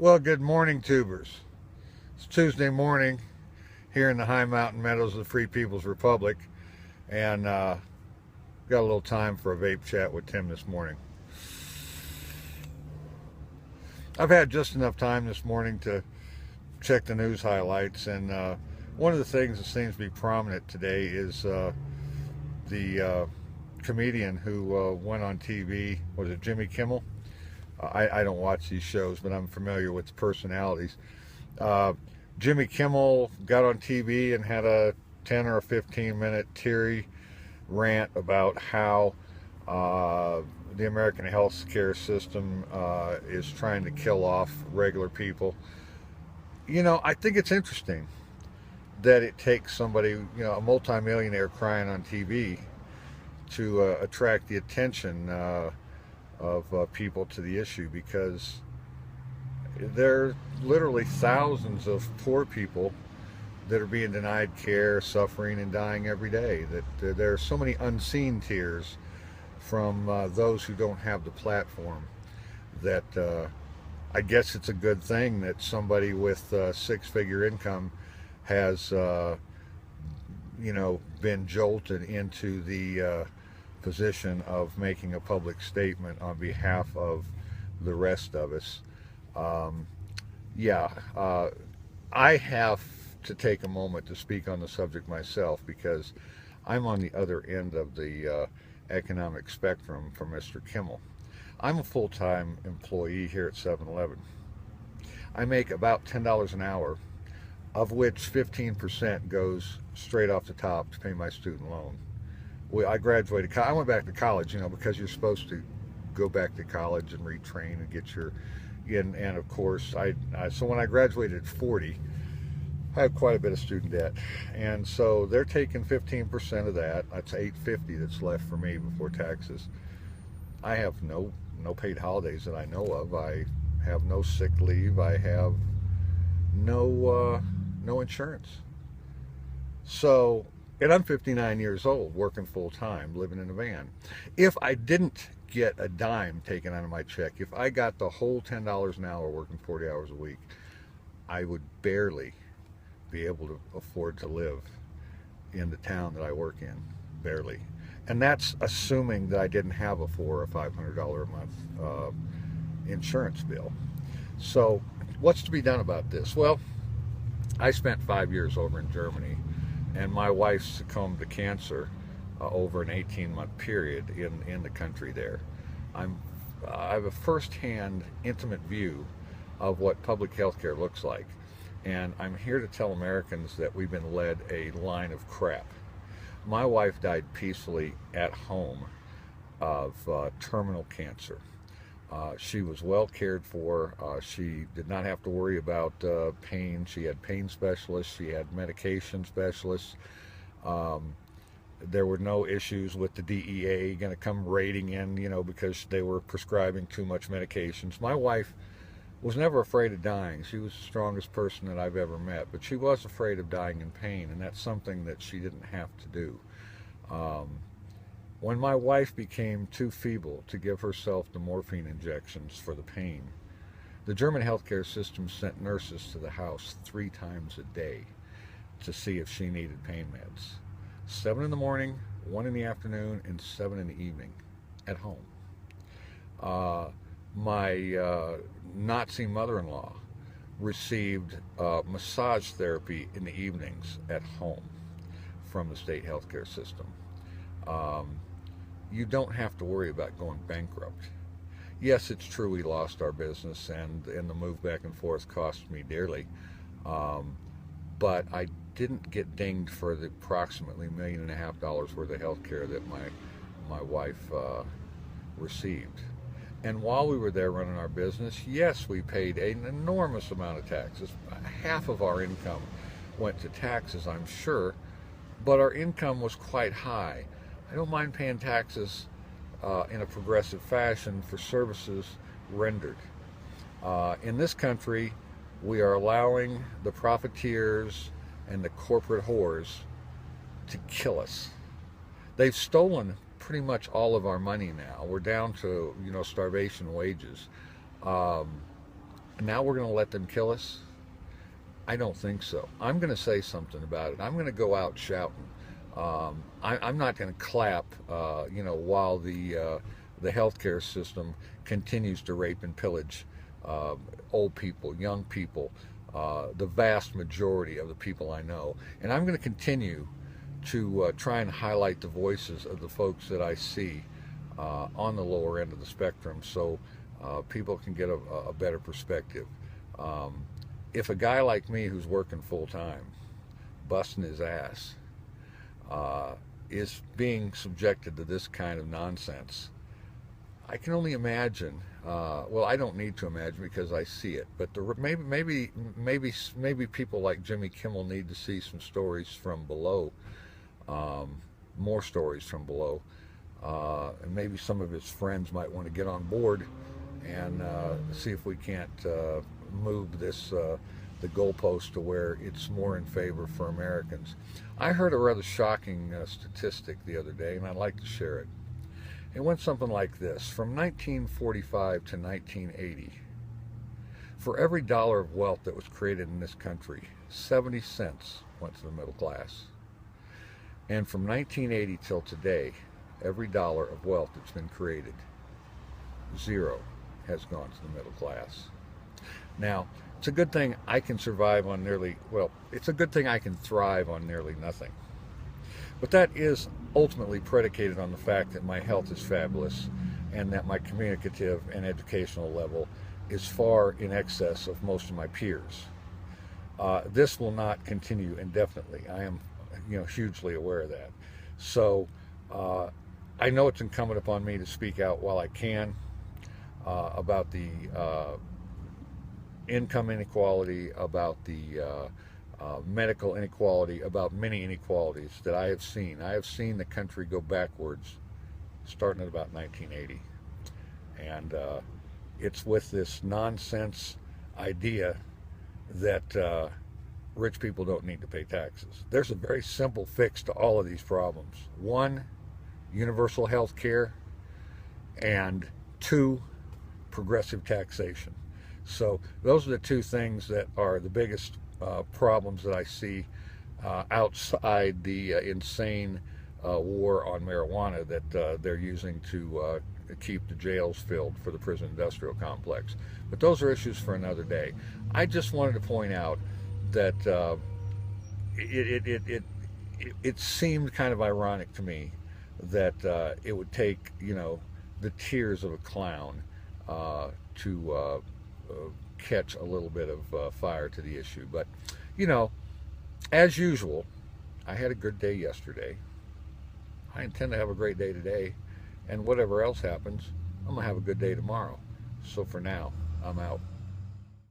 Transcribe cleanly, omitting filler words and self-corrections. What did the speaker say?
Well, good morning, tubers. It's Tuesday morning here in the high mountain meadows of the Free People's Republic, and got a little time for a vape chat with Tim this morning. I've had just enough time this morning to check the news highlights, and one of the things that seems to be prominent today is the comedian who went on TV. Was it Jimmy Kimmel? I don't watch these shows, but I'm familiar with the personalities. Uh, Jimmy Kimmel got on TV and had a 10 or a 15-minute teary rant about how the American health care system is trying to kill off regular people. I think it's interesting that it takes somebody, a multimillionaire crying on TV to attract the attention of people to the issue, because there are literally thousands of poor people that are being denied care, suffering, and dying every day. That there are so many unseen tears from those who don't have the platform that I guess it's a good thing that somebody with six-figure income has, been jolted into the position of making a public statement on behalf of the rest of us. Um, yeah, I have to take a moment to speak on the subject myself, because I'm on the other end of the economic spectrum from Mr. Kimmel. I'm a full-time employee here at 7-Eleven. I make about $10 an hour, of which 15% goes straight off the top to pay my student loan. I graduated. I went back to college, because you're supposed to go back to college and retrain and get your. And of course, so when I graduated at 40, I had quite a bit of student debt, and so they're taking 15% of that. That's $850 that's left for me before taxes. I have no paid holidays that I know of. I have no sick leave. I have no insurance. So, and I'm 59 years old, working full time, living in a van. If I didn't get a dime taken out of my check, if I got the whole $10 an hour working 40 hours a week, I would barely be able to afford to live in the town that I work in. Barely. And that's assuming that I didn't have a $400 or $500 a month insurance bill. So what's to be done about this? Well, I spent 5 years over in Germany, and my wife succumbed to cancer over an 18-month period in the country there. I have a first-hand, intimate view of what public health care looks like, and I'm here to tell Americans that we've been led a line of crap. My wife died peacefully at home of terminal cancer. She was well cared for. She did not have to worry about pain. She had pain specialists. She had medication specialists. There were no issues with the DEA going to come raiding in, because they were prescribing too much medications. My wife was never afraid of dying. She was the strongest person that I've ever met, but she was afraid of dying in pain, and that's something that she didn't have to do. When my wife became too feeble to give herself the morphine injections for the pain, the German healthcare system sent nurses to the house 3 times a day to see if she needed pain meds. 7 in the morning, 1 in the afternoon, and 7 in the evening at home. My Nazi mother-in-law received massage therapy in the evenings at home from the state healthcare system. You don't have to worry about going bankrupt. Yes, it's true we lost our business, and the move back and forth cost me dearly. But I didn't get dinged for the approximately $1.5 million worth of health care that my wife received. And while we were there running our business, yes, we paid an enormous amount of taxes. Half of our income went to taxes, I'm sure, but our income was quite high. I don't mind paying taxes in a progressive fashion for services rendered. In this country, we are allowing the profiteers and the corporate whores to kill us. They've stolen pretty much all of our money now. We're down to, starvation wages. now we're going to let them kill us? I don't think so. I'm going to say something about it. I'm going to go out shouting. I'm not going to clap, while the healthcare system continues to rape and pillage old people, young people, the vast majority of the people I know. And I'm going to continue to try and highlight the voices of the folks that I see on the lower end of the spectrum, so people can get a better perspective. If a guy like me who's working full time, busting his ass, is being subjected to this kind of nonsense, I can only imagine. Well, I don't need to imagine because I see it. But maybe people like Jimmy Kimmel need to see some stories from below, more stories from below, and maybe some of his friends might want to get on board and see if we can't move the goalpost to where it's more in favor for Americans. I heard a rather shocking statistic the other day, and I'd like to share it. It went something like this. From 1945 to 1980, for every dollar of wealth that was created in this country, 70 cents went to the middle class. And from 1980 till today, every dollar of wealth that's been created, zero has gone to the middle class. Now, it's a good thing I can survive on it's a good thing I can thrive on nearly nothing. But that is ultimately predicated on the fact that my health is fabulous and that my communicative and educational level is far in excess of most of my peers. This will not continue indefinitely. I am, hugely aware of that. So I know it's incumbent upon me to speak out while I can about the income inequality, about the medical inequality, about many inequalities that I have seen. I have seen the country go backwards starting at about 1980. And it's with this nonsense idea that rich people don't need to pay taxes. There's a very simple fix to all of these problems. One, universal health care, and two, progressive taxation. So those are the two things that are the biggest problems that I see outside the insane war on marijuana that they're using to keep the jails filled for the prison industrial complex. But those are issues for another day. I just wanted to point out that it seemed kind of ironic to me that it would take the tears of a clown to catch a little bit of fire to the issue. But as usual, I had a good day yesterday. I intend to have a great day today, and whatever else happens, I'm gonna have a good day tomorrow. So for now, I'm out.